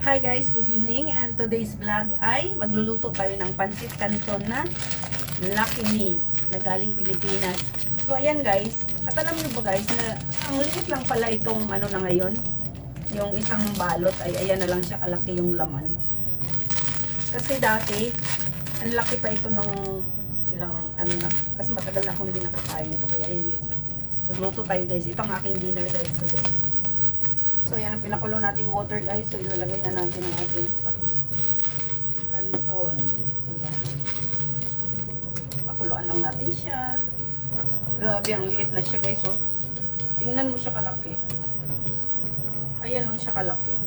Hi guys, good evening, and today's vlog ay magluluto tayo ng pancit canton na Lucky Me na galing Pilipinas. So ayan guys, at alam niyo ba guys na ang liit lang pala itong ano na ngayon, yung isang balot ay ayan na lang siya kalaki yung laman. Kasi dati, ang laki pa ito nung ilang ano na, kasi matagal na akong hindi nakakain ito, kaya ayan guys. Magluto tayo guys, ito ang aking dinner guys today. So, yan ang pinakulo nating water guys. So, ilalagay na natin ang ating canton. Ayan. Pakuluan lang natin siya. Grabe, ang liit na siya guys. Oh. Tingnan mo siya kalaki. Ayan lang siya kalaki.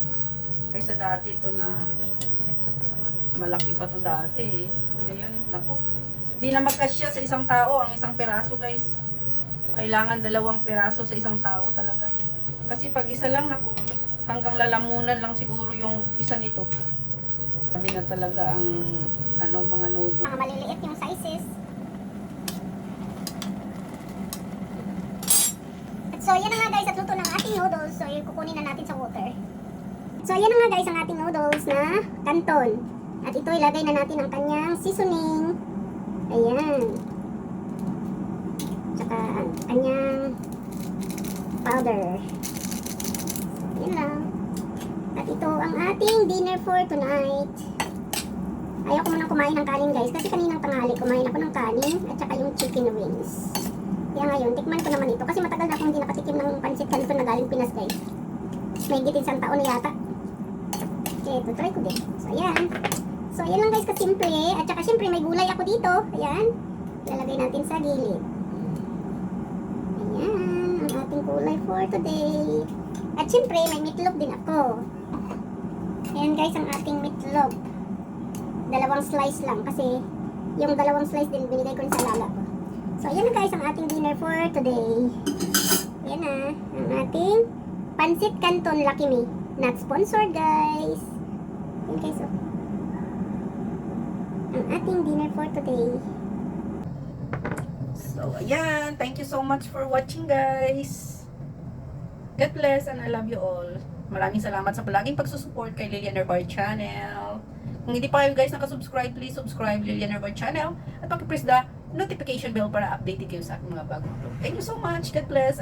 Kaysa dati ito na malaki pa to dati eh. Ayan, naku. Hindi na magkasya sa isang tao ang isang piraso guys. Kailangan 2 piraso sa isang tao talaga. Kasi pag isa lang, naku, hanggang lalamunan lang siguro yung isa nito. Sabi na talaga ang ano, mga noodles. Mga maliliit yung sizes. So, yan na nga guys at luto ng ating noodles. So, yung kukunin na natin sa water. So, yan na nga guys ang ating noodles na canton. At ito ilagay na natin ang kanyang seasoning. Ayan. Tsaka ang kanyang powder. Yan lang. At ito ang ating dinner for tonight. Ayaw ko munang kumain ng kanin guys. Kasi kaninang tanghali kumain ako ng kanin at saka yung chicken wings. Kaya ngayon, tikman ko naman ito. Kasi matagal na akong hindi nakatikim ng pancit canton na galing Pinas guys. May higit 1 taon na yata. Okay, ito try ko din. So ayan. So ayan lang guys kasimple. At saka syempre may gulay ako dito. Ayan. Ilalagay natin sa gilid. Ayan. Ang ating gulay for today. At syempre, may meatloaf din ako. Ayan guys, ang ating meatloaf. 2 slice lang kasi yung 2 slice din binigay ko sa lala ko. So, ayan na guys, ang ating dinner for today. Ayan na, ang ating pancit canton Lucky Me. Not sponsored guys. Ayan guys, oh. Ang ating dinner for today. So, ayan. Thank you so much for watching guys. God bless and I love you all. Maraming salamat sa palaging pagsusupport kay Lilian Herbar Channel. Kung hindi pa kayo guys nakasubscribe, please subscribe Lilian Herbar Channel at pag-press the notification bell para updated kayo sa aking mga bagong vlog. Thank you so much. God bless.